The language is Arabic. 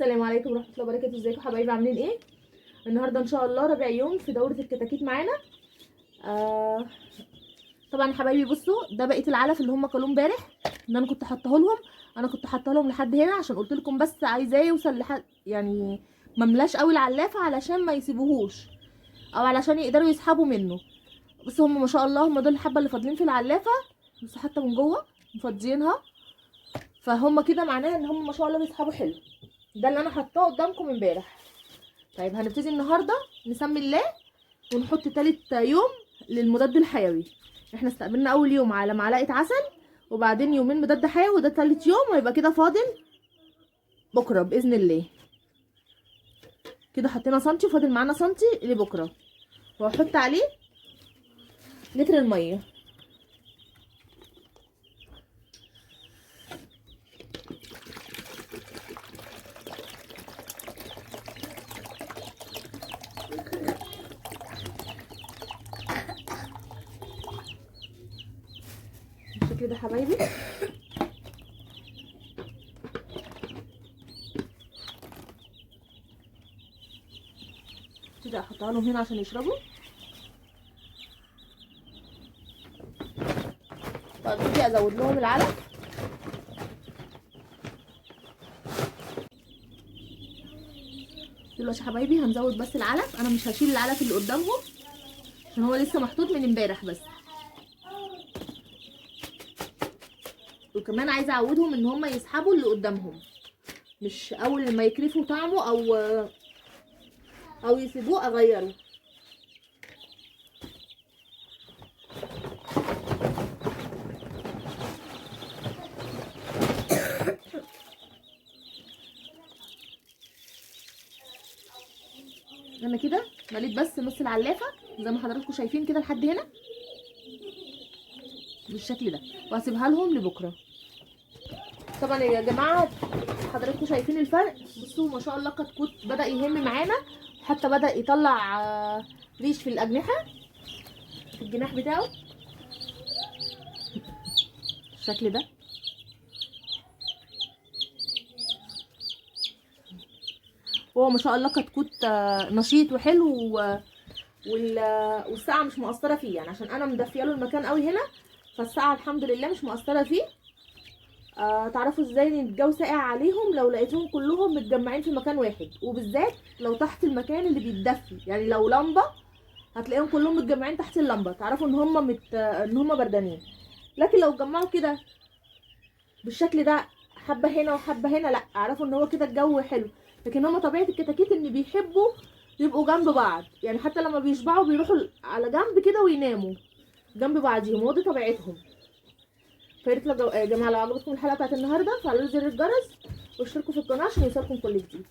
السلام عليكم ورحمه الله وبركاته. ازيكم يا حبايبي، عاملين ايه؟ النهارده ان شاء الله رابع يوم في دوره الكتاكيت معانا. طبعا يا حبايبي بصوا، ده بقيه العلف اللي هم كلوه امبارح، ان انا كنت حاطاه لهم. انا كنت حاطه لهم لحد هنا عشان قلت لكم بس عايزاه يوصل لحد يعني مملاش قوي العلافه علشان ما يسيبوهوش او علشان يقدروا يسحبوا منه. بس هم ما شاء الله هم دول الحبه اللي فاضلين في العلافه، بس حتى من جوه مفضيينها، فهم كده معناها ان هم ما شاء الله بيسحبوا حلو. ده اللي انا حطاه قدامكم امبارح. طيب هنبتدي النهارده نسمي الله ونحط تالت يوم للمضاد الحيوي. احنا استقبلنا اول يوم على معلقه عسل، وبعدين يومين مضاد حيوي، وده تالت يوم، ويبقى كده فاضل بكره باذن الله. كده حطينا سنتي وفاضل معانا سنتي لبكره، وهحط عليه لتر الميه. بالشكل ده حبايبي. كده احطها لهم هنا عشان يشربوا. وابتدي ازود لهم العلف. دلوقتي يا حبايبي هنزود بس العلف، انا مش هشيل العلف اللي قدامهم عشان هو لسه محطوط من امبارح بس. وكمان عايزه اعودهم ان هم يسحبوا اللي قدامهم، مش اول ما يكرفوا طعمه او يسيبوه اغيره. انا كده مليت بس نص العلافه زي ما حضراتكم شايفين كده لحد هنا بالشكل ده، وهسيبها لهم لبكره. طبعا يا جماعه حضراتكم شايفين الفرق، بصوا ما شاء الله كتكوت بدا يهم معانا، حتى بدا يطلع ريش في الاجنحه، في الجناح بتاعه بالشكل ده. هو ما شاء الله كتكوت نشيط وحلو، والسقعه مش مؤثره فيه، يعني عشان انا مدفيه له المكان قوي هنا، فالسقعه الحمد لله مش مؤثره فيه. تعرفوا ازاي ان الجو ساقع عليهم؟ لو لقيتهم كلهم متجمعين في مكان واحد، وبالذات لو تحت المكان اللي بيتدفي، يعني لو لمبه هتلاقيهم كلهم متجمعين تحت اللمبه، تعرفوا ان هم ان هم بردانين. لكن لو اتجمعوا كده بالشكل ده، حبه هنا وحبه هنا، لا اعرفوا ان هو كده الجو حلو. لكن هم طبيعه الكتاكيت ان بيحبوا يبقوا جنب بعض، يعني حتى لما بيشبعوا بيروحوا على جنب كده ويناموا جنب بعضيهم، ودي طبيعتهم. فياريت يا جماعه لو عجبتكم الحلقه بتاعت النهارده فعلوا زر الجرس واشتركوا في القناه عشان يوصلكم كل جديد.